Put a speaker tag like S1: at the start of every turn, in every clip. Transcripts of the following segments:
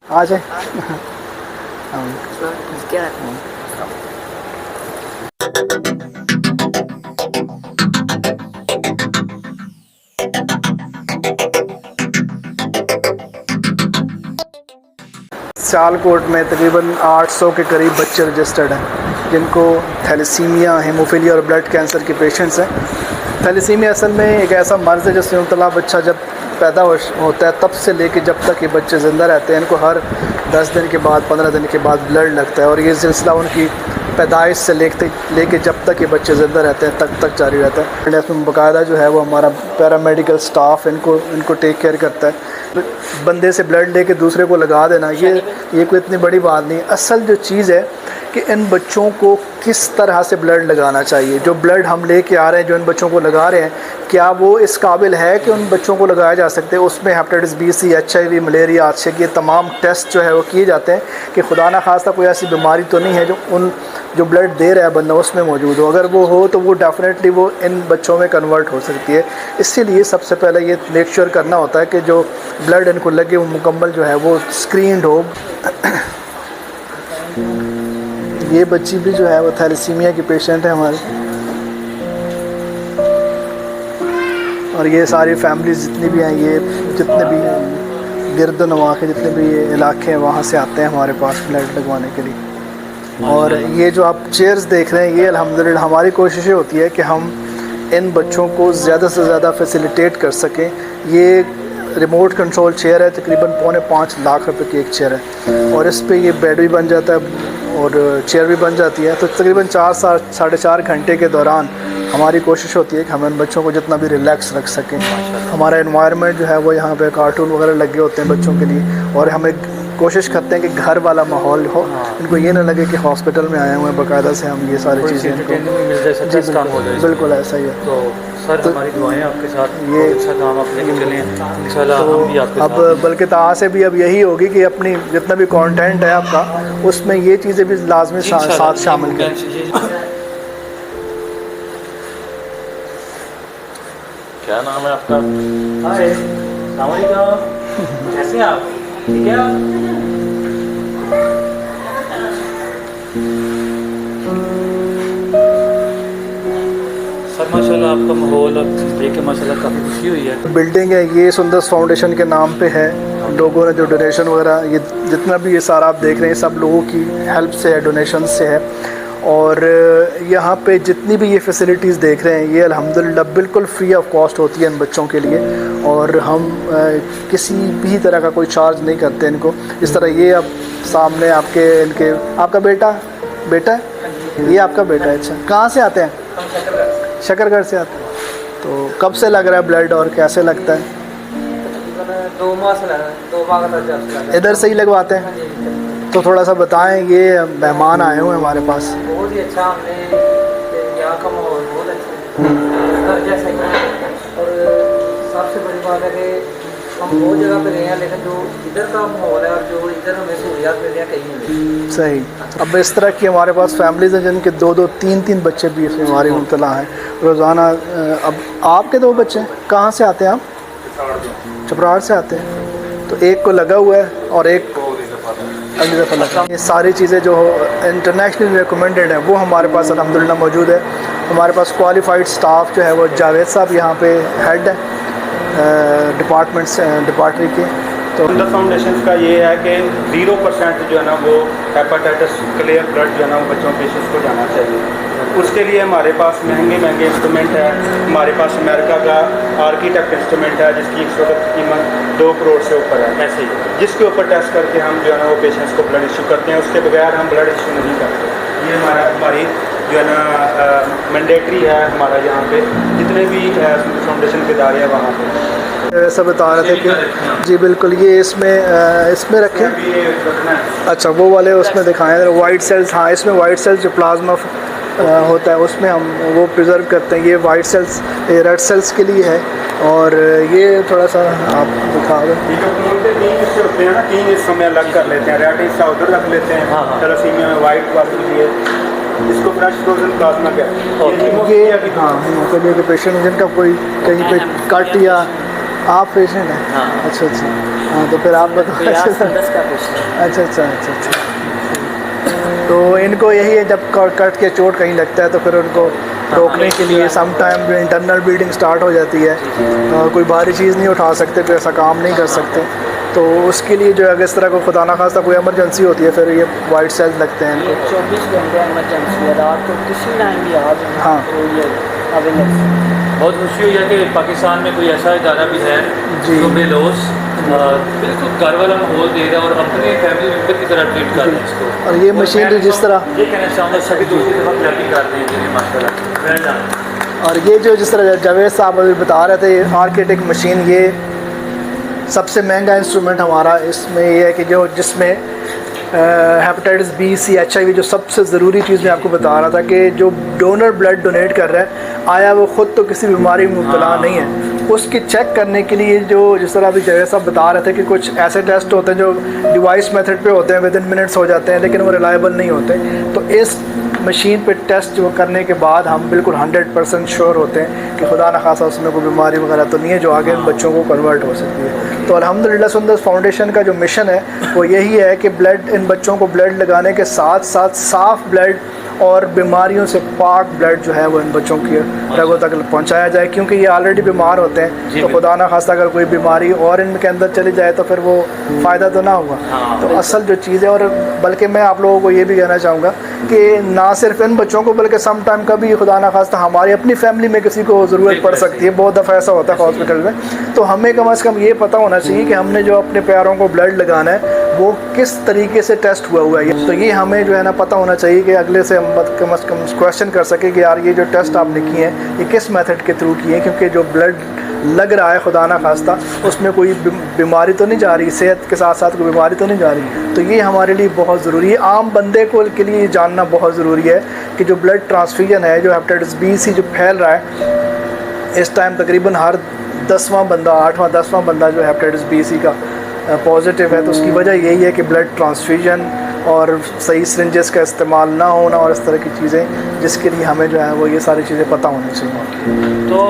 S1: आ जाए।
S2: क्या
S1: सियालकोट में तकरीबन 800 के करीब बच्चे रजिस्टर्ड हैं जिनको थैलेसीमिया, हेमोफीलिया और ब्लड कैंसर के पेशेंट्स हैं। थैलेसीमिया असल में एक ऐसा मर्ज़ है जिसमें मुब्तला बच्चा जब पैदा होता है तब से लेके जब तक ये बच्चे ज़िंदा रहते हैं, इनको हर 10 दिन के बाद 15 दिन के बाद ब्लड लगता है और ये सिलसिला उनकी पैदाइश से लेके जब तक ये बच्चे ज़िंदा रहते हैं तक जारी रहता है। इसमें बाकायदा जो है वो हमारा पैरामेडिकल स्टाफ इनको टेक केयर करता है। बंदे से ब्लड लेके दूसरे को लगा देना ये कोई इतनी बड़ी बात नहीं। असल जो चीज़ है कि इन बच्चों को किस तरह से ब्लड लगाना चाहिए। जो ब्लड हम लेके आ रहे हैं, जो इन बच्चों को लगा रहे हैं, क्या वो इस काबिल है कि उन बच्चों को लगाया जा सकते हैं। उसमें हेपेटाइटिस बी, सी, HIV, मलेरिया, आछे ये तमाम टेस्ट जो है वो किए जाते हैं कि खुदा ना खास्ता कोई ऐसी बीमारी तो नहीं है जो ब्लड दे रहा है बंदा उसमें मौजूद हो। अगर वो हो तो वो डेफिनेटली वो इन बच्चों में कन्वर्ट हो सकती है। इसीलिए सबसे पहले ये मेक श्योर करना होता है कि जो ब्लड इनको लगे वो मुकम्मल जो है वो स्क्रीन्ड हो। ये बच्ची भी जो है वो थैलेसीमिया की पेशेंट है हमारी, और ये सारी फैमिलीज जितनी भी हैं, ये जितने भी गिरद नवा के जितने भी ये इलाके हैं वहाँ से आते हैं हमारे पास ब्लड लगवाने के लिए। और ये जो आप चेयर्स देख रहे हैं, ये अल्हम्दुलिल्लाह हमारी कोशिश होती है कि हम इन बच्चों को ज़्यादा से ज़्यादा फैसिलिटेट कर सकें। ये रिमोट कंट्रोल चेयर है, तकरीबन 4.25 लाख रुपए की एक चेयर है और इस पे ये बेड भी बन जाता है और चेयर भी बन जाती है। तो तकरीबन 4 4.5 घंटे के दौरान हमारी कोशिश होती है कि हम इन बच्चों को जितना भी रिलैक्स रख सकें। हमारा एनवायरनमेंट जो है वो यहाँ पे कार्टून वगैरह लगे होते हैं बच्चों के लिए, और हमें कोशिश करते हैं कि घर वाला माहौल हो, इनको ये ना लगे कि हॉस्पिटल में आए हुए हैं। बाकायदा से हम ये सारी चीज़ें बिल्कुल ऐसा ही है।
S3: तो सर हमारी दुआएं आपके साथ, ये अच्छा काम आप लेके चलें इंशाल्लाह।
S1: तो
S3: हम भी आपके
S1: अब बल्कि ताआ से भी अब यही होगी कि अपनी जितना भी कंटेंट है आपका उसमें ये चीज़ें भी लाजमी साथ शामिल करें।
S3: क्या नाम है आपका? हाय, अस्सलाम वालेकुम, कैसे हैं आप? ठीक है आप? सर माशाल्लाह आपका माहौल अब देख के माशाल्लाह काफ़ी खुशी हुई है।
S1: बिल्डिंग है ये सुंदर फाउंडेशन के नाम पे है। लोगों ने जो डोनेशन वगैरह ये जितना भी ये सारा आप देख रहे हैं सब लोगों की हेल्प से है, डोनेशन से है। और यहाँ पे जितनी भी ये फैसिलिटीज़ देख रहे हैं ये अल्हम्दुलिल्लाह बिल्कुल फ्री ऑफ कॉस्ट होती है इन बच्चों के लिए, और हम किसी भी तरह का कोई चार्ज नहीं करते इनको। इस तरह ये अब सामने आपका बेटा है, ये आपका बेटा है। अच्छा, कहाँ से आते हैं? शकरगढ़ से आते हैं। तो कब से लग रहा है ब्लड और कैसे लगता है?
S2: 2 माह से लगा, 2 माह का दर्जा
S1: इधर से ही लगवाते हैं? तो थोड़ा सा बताएं, ये मेहमान आए हुए हैं हमारे पास।
S2: बहुत ही अच्छा, हमने यहाँ का माहौल बहुत अच्छा है, घर जैसा ही है। और सबसे बड़ी बात है कि हम बहुत जगह पे गए हैं लेकिन जो इधर का माहौल है और जो इधर हमें सहूलियात मिल रही है कहीं नहीं।
S1: सही। अब इस तरह की हमारे पास फैमिलीज हैं जिनके 2-2, 3-3 बच्चे भी इसमें हमारी मुब्तला हैं रोज़ाना। अब आपके 2 बच्चे कहाँ से आते हैं आप? चपराड़ से आते हैं। तो एक को लगा हुआ है और एक अगली दफ़ा लगा। ये सारी चीज़ें जो इंटरनेशनल रिकमेंडेड हैं वो हमारे पास अल्हम्दुलिल्लाह मौजूद है। हमारे पास क्वालिफाइड स्टाफ जो है वो जावेद साहब यहाँ पे हेड है डिपार्टमेंट के। तो
S4: हमदर्द फाउंडेशन का ये है कि 0% जो है ना वो हेपेटाइटिस क्लियर ब्लड जो है ना वो बच्चों पेशेंट्स को जाना चाहिए। उसके लिए हमारे पास महंगे इंस्ट्रूमेंट है। हमारे पास अमेरिका का आर्किटेक्ट इंस्ट्रूमेंट है जिसकी इस वक्त कीमत 2 करोड़ से ऊपर है, ऐसे ही जिसके ऊपर टेस्ट करके हम जो है ना वो पेशेंट्स को ब्लड इशू करते हैं। उसके बगैर हम ब्लड इशू नहीं करते। ये हमारी जो है ना मैंडेटरी है। हमारा यहाँ पे जितने भी फाउंडेशन के इदारे हैं वहाँ पे
S1: ऐसा बता रहे थे कि जी बिल्कुल ये इसमें रखें। अच्छा, वो वाले उसमें दिखाएं वाइट सेल्स। हाँ, इसमें वाइट सेल्स जो प्लाज्मा होता है उसमें हम वो प्रिजर्व करते हैं। ये वाइट सेल्स ये रेड सेल्स के लिए है। और ये थोड़ा सा आप दिखा दें।
S4: 3 हिस्से होते हैं ना, 3 हिस्सों में अलग कर लेते हैं। रेड हिस्सा उधर रख लेते हैं, थैलेसीमिया में वाइट वाले लिए इसको फ्रेश फ्रोजन प्लाज्मा कहते हैं।
S1: ये हाँ, हीमोफीलिया के पेशेंट जिनका कोई कहीं पे कट या आप पेशेंट हैं?
S2: हाँ।
S1: अच्छा अच्छा, हाँ तो फिर आप बताओ।
S2: रियाज फंडस का पेशेंट।
S1: अच्छा अच्छा अच्छा अच्छा। तो इनको यही है, जब कट के चोट कहीं लगता है तो फिर उनको रोकने के लिए some time internal bleeding start हो जाती है, कोई भारी चीज़ नहीं उठा सकते, कोई ऐसा काम नहीं कर सकते, तो उसके लिए जो है अगर इस तरह को खुदा ना खास्ता कोई इमरजेंसी होती है फिर ये वाइट सेल्स लगते हैं
S2: ये
S1: इनको।
S2: 24 घंटे इमरजेंसी है, रात को किसी टाइम भी आ जाए
S1: हाँ।
S2: तो ये अवेलेबल।
S3: बहुत खुशी हुई है कि पाकिस्तान में कोई ऐसा इदारा भी है
S1: जी।
S3: जो बेलोस बिल्कुल घर वाला माहौल दे रहा है और अपने फैमिली मेम्बर की तरह ट्रीट कर रहे हैं इसको।
S1: और ये मशीनरी जिस तरह,
S3: ये कहना चाहूँगा सभी दूसरी दफ़ा क्लैपिंग करते हैं माशाल्लाह, वेल डन।
S1: और ये जो जिस तरह जावेद साहब अभी बता रहे थे, आर्किटेक्ट मशीन ये सबसे महंगा इंस्ट्रूमेंट हमारा, इसमें ये है कि जो जिसमें हेपेटाइटिस बी, सी, HIV जो सबसे ज़रूरी चीज़ मैं आपको बता रहा था कि जो डोनर ब्लड डोनेट कर रहा है आया वो ख़ुद तो किसी बीमारी में मुब्तला नहीं है, उसकी चेक करने के लिए जो जिस तरह अभी जवेद साहब बता रहे थे कि कुछ ऐसे टेस्ट होते हैं जो डिवाइस मेथड पे होते हैं, विद इन मिनट्स हो जाते हैं, लेकिन वो रिलायबल नहीं होते। तो इस मशीन पे टेस्ट जो करने के बाद हम बिल्कुल 100% श्योर होते हैं कि खुदा न खासा उसमें कोई बीमारी वगैरह तो नहीं है जो आगे इन बच्चों को कन्वर्ट हो सकती है। तो अल्हम्दुलिल्लाह सुंदर फाउंडेशन का जो मिशन है वो यही है कि ब्लड, इन बच्चों को ब्लड लगाने के साथ साथ साफ़ ब्लड और बीमारियों से पाक ब्लड जो है वो इन बच्चों की रगों तक पहुंचाया जाए, क्योंकि ये ऑलरेडी बीमार होते हैं, तो खुदा ना खास्ता अगर कोई बीमारी और इनके अंदर चली जाए तो फिर वो फ़ायदा तो ना होगा। तो असल जो चीज़ है, और बल्कि मैं आप लोगों को ये भी कहना चाहूँगा कि ना सिर्फ इन बच्चों को बल्कि सम टाइम कभी खुदा ना खास्ता हमारी अपनी फैमिली में किसी को ज़रूरत पड़ सकती है, बहुत दफ़ा ऐसा होता है हॉस्पिटल में, तो हमें कम से कम ये पता होना चाहिए कि हमने जो अपने प्यारों को ब्लड लगाना है वो किस तरीके से टेस्ट हुआ है। तो ये हमें जो है ना पता होना चाहिए कि अगले से हम कम से कम क्वेश्चन कर सके कि यार ये जो टेस्ट आपने किए हैं ये किस मेथड के थ्रू किए हैं, क्योंकि जो ब्लड लग रहा है खुदा ना खास्ता उसमें कोई बीमारी तो नहीं जा रही, सेहत के साथ साथ कोई बीमारी तो नहीं जा रही। तो ये हमारे लिए बहुत ज़रूरी है, आम बंदे को के लिए जानना बहुत ज़रूरी है कि जो ब्लड ट्रांसफ्यूजन है, जो हेपेटाइटिस बी, सी जो फैल रहा है इस टाइम तकरीबन हर 10वां बंदा, 8वां 10वां बंदा जो हेपेटाइटिस बी, सी का पॉजिटिव है, तो उसकी वजह यही है कि ब्लड ट्रांसफ्यूजन और सही सिरिंजेस का इस्तेमाल ना होना और इस तरह की चीज़ें, जिसके लिए हमें जो है वो ये सारी चीज़ें पता होनी चाहिए।
S3: तो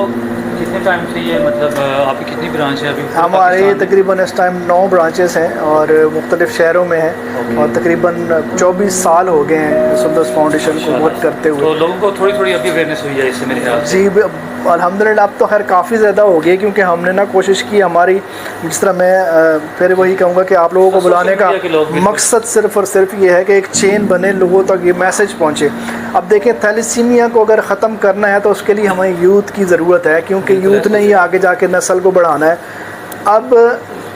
S3: कितने टाइम से ये मतलब आपकी कितनी ब्रांच है अभी?
S1: हमारे तकरीबन इस टाइम 9 ब्रांचेस हैं और मुख्तलिफ़ शहरों में हैं, और तकरीबन 24 साल हो गए हैं सुंदर फाउंडेशन को वर्क करते हुए।
S3: तो लोगों को थोड़ी थोड़ी अभी अवेयरनेस हुई है इससे मेरे ख्याल से?
S1: जी अल्हम्दुलिल्लाह अब तो खैर काफ़ी ज़्यादा हो गई, क्योंकि हमने ना कोशिश की, हमारी जिस तरह मैं फिर वही कहूँगा कि आप लोगों को बुलाने का मकसद सिर्फ़ और सिर्फ ये है कि एक चेन बने, लोगों तक ये मैसेज पहुँचे। अब देखें थैलेसीमिया को अगर ख़त्म करना है तो उसके लिए हमें यूथ की ज़रूरत है, क्योंकि यूथ ने ही आगे जाके नस्ल को बढ़ाना है। अब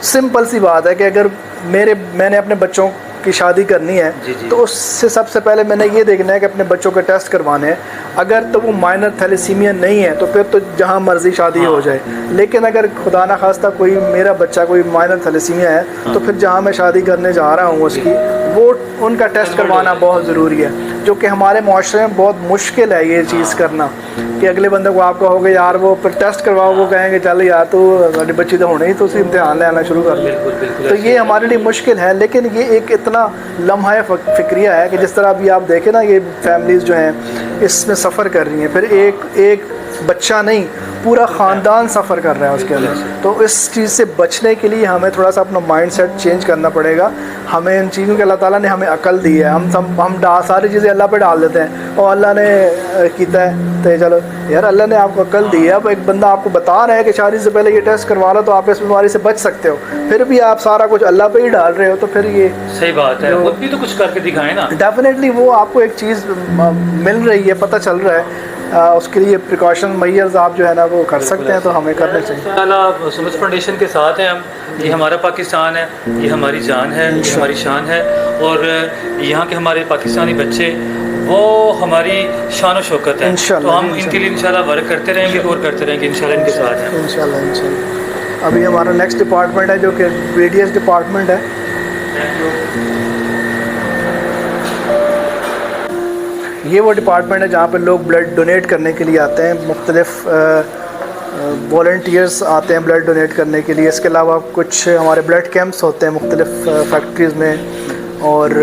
S1: सिंपल सी बात है कि अगर मैंने अपने बच्चों की शादी करनी है तो उससे सबसे पहले मैंने ये देखना है कि अपने बच्चों के टेस्ट करवाने हैं। अगर तो वो माइनर थैलेसीमिया नहीं है तो फिर तो जहाँ मर्जी शादी हो जाए, लेकिन अगर खुदा ना खास्ता कोई मेरा बच्चा कोई माइनर थैलेसीमिया है तो फिर जहाँ मैं शादी करने जा रहा हूँ उसकी वो उनका टेस्ट करवाना बहुत ज़रूरी है, जो कि हमारे माशरे में बहुत मुश्किल है ये चीज़ करना, कि अगले बंदे को आप कहोगे यार वो फिर टेस्ट करवाओ, वो कहेंगे चल यार तो हमारी बच्ची तो होने ही तो उसी इम्तिहान ले आना शुरू कर दे। तो ये हमारे लिए मुश्किल है, लेकिन ये एक इतना लम्हा फ़िक्रिया है कि जिस तरह अभी आप देखें ना ये फैमिलीज़ जो हैं इसमें सफ़र कर रही हैं, फिर एक बच्चा नहीं पूरा ख़ानदान सफ़र कर रहा है उसके अंदर। तो इस चीज़ से बचने के लिए हमें थोड़ा सा अपना माइंडसेट चेंज करना पड़ेगा। हमें इन चीज़ों के अल्लाह ताला ने हमें अकल दी है, हम सारी चीज़ें अल्लाह पे डाल देते हैं और अल्लाह ने किया है तो चलो यार अल्लाह ने आपको अकल दी है। अब एक बंदा आपको बता रहा है कि शादी से पहले ये टेस्ट करवा लो तो आप इस बीमारी से बच सकते हो, फिर भी आप सारा कुछ अल्लाह पे ही डाल रहे हो, तो फिर ये
S3: सही बात है, खुद भी तो कुछ करके दिखाएं ना। डेफिनेटली
S1: वो आपको एक चीज़ मिल रही है, पता चल रहा है, उसके लिए प्रिकॉशन मेजर्स आप जो है ना वो कर सकते हैं, तो हमें करने चाहिए।
S3: सुमस फाउंडेशन के साथ हैं हम, ये हमारा पाकिस्तान है, ये हमारी जान है, ये हमारी शान है, और यहाँ के हमारे पाकिस्तानी बच्चे वो हमारी शान और शौकत है, तो हम इनके लिए इंशाल्लाह वर्क करते रहेंगे और करते रहेंगे इंशाल्लाह इनके साथ हैं
S1: इंशाल्लाह। अभी हमारा नेक्स्ट डिपार्टमेंट है जो कि BDS डिपार्टमेंट है। ये वो डिपार्टमेंट है जहाँ पर लोग ब्लड डोनेट करने के लिए आते हैं, मुख्तलिफ़ वॉल्टियर्स आते हैं ब्लड डोनेट करने के लिए। इसके अलावा कुछ हमारे ब्लड कैंप्स होते हैं मुख्तलिफ़ फैक्ट्रीज़ में और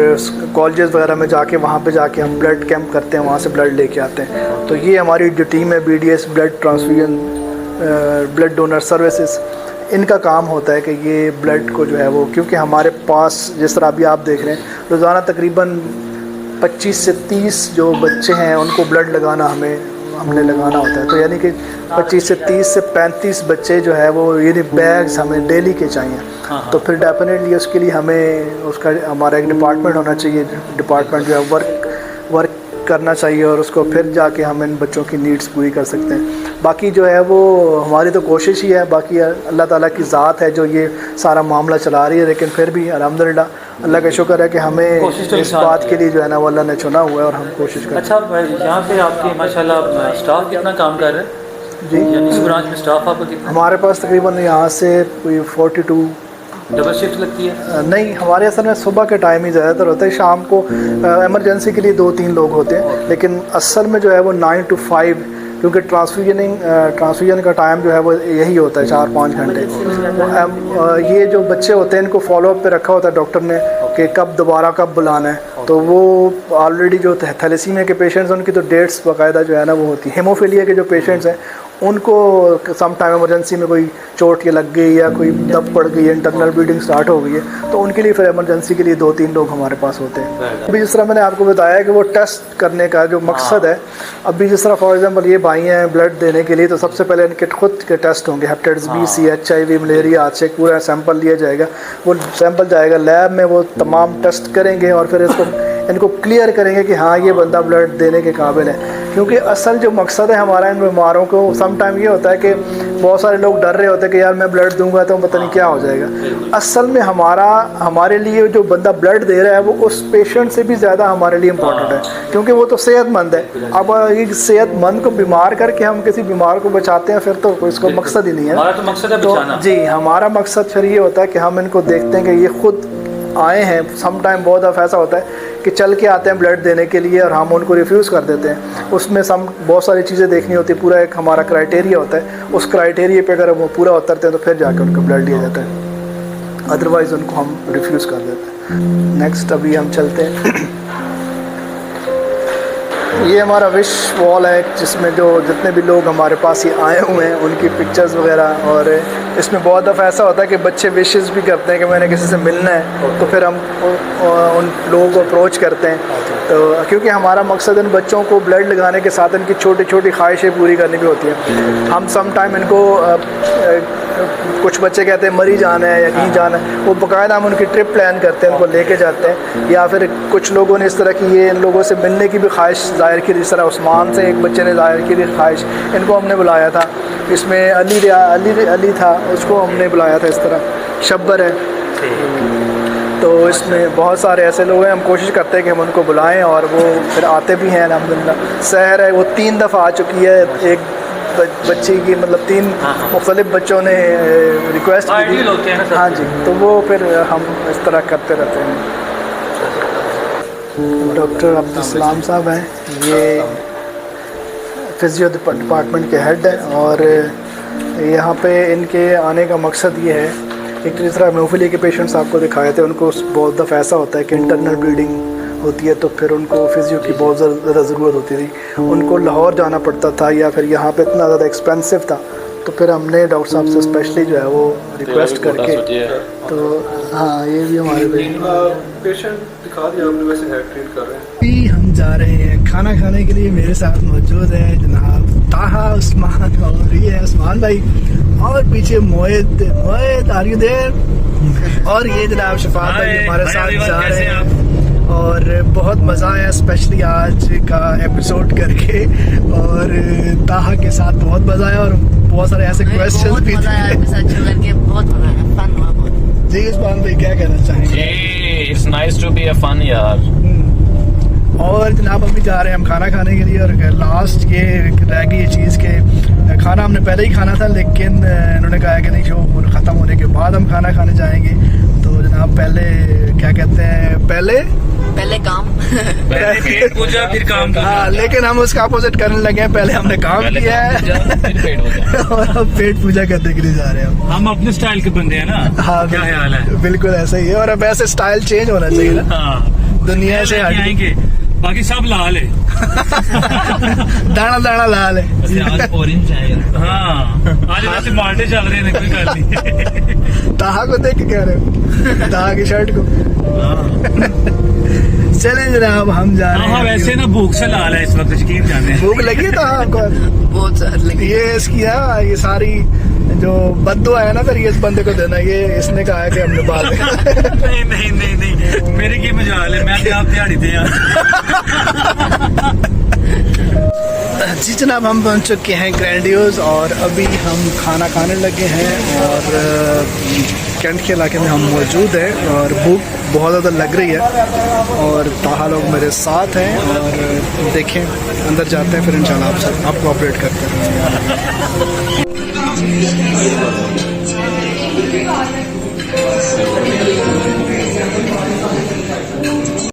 S1: कॉलेजेस वगैरह में जाके वहाँ पे जाके हम ब्लड कैंप करते हैं, वहाँ से ब्लड लेके आते हैं। तो ये हमारी जो टीम है BDS blood transfusion blood donor services, इनका काम होता है कि ये ब्लड को जो है वो, क्योंकि हमारे पास जिस तरह अभी आप देख रहे हैं रोज़ाना तकरीबन 25 से 30 जो बच्चे हैं उनको ब्लड लगाना हमने लगाना होता है। तो यानी कि 25 से 30 से 35 बच्चे जो है वो ये बैग्स हमें डेली के चाहिए। तो फिर डेफिनेटली उसके लिए हमें उसका हमारा एक डिपार्टमेंट होना चाहिए, डिपार्टमेंट जो है वर्क करना चाहिए और उसको फिर जाके हम इन बच्चों की नीड्स पूरी कर सकते हैं। बाकी जो है वो हमारी तो कोशिश ही है, बाकी अल्लाह ताला की ज़ात है जो ये सारा मामला चला रही है, लेकिन फिर भी अल्हम्दुलिल्लाह अल्लाह का शुक्र है कि हमें इस बात के लिए जो है ना वो अल्लाह ने चुना हुआ है और हम कोशिश करें।
S3: अच्छा, यहाँ पे आपके माशाल्लाह स्टाफ कितना काम कर रहे हैं
S1: जी?
S3: इस ब्रांच में स्टाफ आपका कितना?
S1: हमारे पास तकरीबन यहाँ से कोई 42।
S3: डबल शिफ्ट लगती है?
S1: नहीं, हमारे असल में सुबह के टाइम ही ज़्यादातर होता है, शाम को इमरजेंसी के लिए 2-3 लोग होते हैं, लेकिन असल में जो है वो 9 to 5, क्योंकि ट्रांसफ्यूजन का टाइम जो है वो यही होता है 4-5 घंटे। तो ये जो बच्चे होते हैं इनको फॉलोअप पे रखा होता है डॉक्टर ने कि कब दोबारा कब बुलाना है। तो वो ऑलरेडी जो थैलेसीमिया के पेशेंट्स हैं उनकी तो डेट्स बाकायदा जो है ना वो होती है। हेमोफीलिया के जो पेशेंट्स हैं उनको सम टाइम इमरजेंसी में कोई चोट ये लग गई या कोई दब पड़ गई है, इंटरनल ब्लीडिंग स्टार्ट हो गई है, तो उनके लिए फिर इमरजेंसी के लिए 2-3 लोग हमारे पास होते हैं। अभी जिस तरह मैंने आपको बताया कि वो टेस्ट करने का जो मकसद है, अभी जिस तरह फॉर एग्जांपल ये भाई हैं ब्लड देने के लिए, तो सबसे पहले इनके खुद के टेस्ट होंगे, हेपेटाइटिस बी, सी, HIV, मलेरिया, आज से पूरा सैंपल लिया जाएगा। वो सैंपल जाएगा लैब में, वो तमाम टेस्ट करेंगे और फिर इनको क्लियर करेंगे कि हाँ ये बंदा ब्लड देने के काबिल है। क्योंकि असल जो मकसद है हमारा इन बीमारों को, सम टाइम ये होता है कि बहुत सारे लोग डर रहे होते हैं कि यार मैं ब्लड दूंगा तो पता नहीं क्या हो जाएगा। असल में हमारे लिए जो बंदा ब्लड दे रहा है वो उस पेशेंट से भी ज़्यादा हमारे लिए इम्पोर्टेंट है, क्योंकि वो तो सेहतमंद है। अब ये सेहतमंद को बीमार करके हम किसी बीमार को बचाते हैं फिर तो इसको मकसद ही नहीं है।
S3: हमारा तो मकसद है बचाना।
S1: जी, हमारा मकसद फिर ये होता है कि हम इनको देखते हैं कि ये खुद आए हैं। सम टाइम बहुत दफ़ा ऐसा होता है कि चल के आते हैं ब्लड देने के लिए और हम उनको रिफ्यूज़ कर देते हैं। उसमें बहुत सारी चीज़ें देखनी होती है, पूरा एक हमारा क्राइटेरिया होता है, उस क्राइटेरिया पे अगर वो पूरा उतरते हैं तो फिर जाकर उनको ब्लड दिया जाता है, अदरवाइज़ उनको हम रिफ्यूज़ कर देते हैं। नेक्स्ट अभी हम चलते हैं, ये हमारा विश वॉल है जिसमें जो जितने भी लोग हमारे पास ये आए हुए हैं उनकी पिक्चर्स वगैरह, और इसमें बहुत दफ़ा ऐसा होता है कि बच्चे विशेस भी करते हैं कि मैंने किसी से मिलना है, तो फिर हम उन लोगों को अप्रोच करते हैं। तो क्योंकि हमारा मकसद इन बच्चों को ब्लड लगाने के साथ इनकी छोटी छोटी ख्वाहिशें पूरी करनी भी होती हैं। हम सम टाइम इनको कुछ बच्चे कहते हैं मरी जाना है या कहीं जाना है, वो बाकायदा हम उनकी ट्रिप प्लान करते हैं, उनको लेके जाते हैं। या फिर कुछ लोगों ने इस तरह की ये इन लोगों से मिलने की भी ख्वाहिश ज़ाहिर की, जिस तरह उस्मान से एक बच्चे ने ज़ाहिर की थी ख्वाहिश, इनको हमने बुलाया था। इसमें अली था, उसको हमने बुलाया था। इस तरह शब्बर है, तो इसमें बहुत सारे ऐसे लोग हैं, हम कोशिश करते हैं कि हम उनको बुलाएं और वो फिर आते भी हैं अल्हम्दुलिल्लाह। सहर है वो 3 दफ़ा आ चुकी है, एक बच्ची की मतलब 3 मुख्तलिफ बच्चों ने रिक्वेस्ट की थी। हाँ जी, तो वो फिर हम इस तरह करते रहते हैं। डॉक्टर अब्दुलसलाम साहब हैं, ये फिजियो डिपार्टमेंट के हेड हैं, और यहाँ पे इनके आने का मकसद ये है, एक तो जिस तरह हेमोफीलिया के पेशेंट्स आपको दिखाए थे, उनको बहुत दफ़ा ऐसा होता है कि इंटरनल ब्लीडिंग होती है, तो फिर उनको फिजियो की बहुत ज़्यादा ज़रूरत होती थी। उनको लाहौर जाना पड़ता था या फिर यहाँ पे इतना ज़्यादा एक्सपेंसिव था, तो फिर हमने डॉक्टर साहब से स्पेशली जो है वो रिक्वेस्ट करके, तो हाँ ये भी हमारे
S5: पेशेंट दिखा दिया आपने, वैसे हेड ट्रीट कर रहे हैं।
S1: अभी हम जा रहे हैं खाना खाने के लिए। मेरे साथ मौजूद है जनाब ताहा, उस्मान, और ये है उस्मान भाई, और पीछे मोहित आर यू देयर, और ये जनाब शफात भाई हमारे साथ जा रहे हैं। और बहुत मज़ा आया स्पेशली आज का एपिसोड करके, और ताहा के साथ बहुत मज़ा आया, और बहुत सारे ऐसे क्वेश्चन भी थे। जी उस्मान भाई क्या कहना चाहेंगे?
S6: It's nice to be a fun यार।
S1: और जनाब अभी जा रहे हैं हम खाना खाने के लिए, और लास्ट ये रह गई ये चीज़ के खाना हमने पहले ही खाना था, लेकिन इन्होंने कहा कि नहीं शो ख़त्म होने के बाद हम खाना खाने जाएंगे। तो जनाब पहले क्या कहते हैं, पहले काम
S3: पहले पूजा फिर काम।
S1: हाँ, लेकिन हम उसका अपोजिट करने लगे हैं, पहले हमने काम किया है और अब पेट पूजा करने के लिए जा रहे हैं
S3: हम अपने स्टाइल के बंदे हैं ना।
S1: हाँ,
S3: क्या ख्याल है?
S1: बिल्कुल ऐसा ही है, और अब ऐसे स्टाइल चेंज होना चाहिए ना।
S3: हाँ,
S1: दुनिया से
S3: आएंगे बाकी सब लाल है।
S1: दाना दाना लाल है।
S6: ऑरेंज है
S3: हाँ आज वैसे माल्टे चल रहे हैं, कोई गल नहीं।
S1: ताहा को देख के कह रहे हो? ताहा की शर्ट को। चलें जनाब हम जा रहे हैं।
S3: हाँ वैसे ना भूख से लाल है इस वक्त, यकीन जाने।
S1: भूख लगी है ताहा को?
S2: बहुत सारी लगी।
S1: ये इसकी ये सारी जो बद्दुआ है ना फिर ये इस बंदे को देना, ये इसने कहा है कि हमने बात
S3: नहीं नहीं नहीं नहीं, मेरी की मजाल है, मैं आप दिहाड़ी दे यार।
S1: जी जनाब हम पहुंच चुके हैं ग्रैंडियोज और अभी हम खाना खाने लगे हैं और कैंट के इलाके में हम मौजूद हैं और भूख बहुत ज़्यादा लग रही है और ताहा लोग मेरे साथ हैं और देखें अंदर जाते हैं फिर इंशाल्लाह आपको ऑपरेट करते हैं।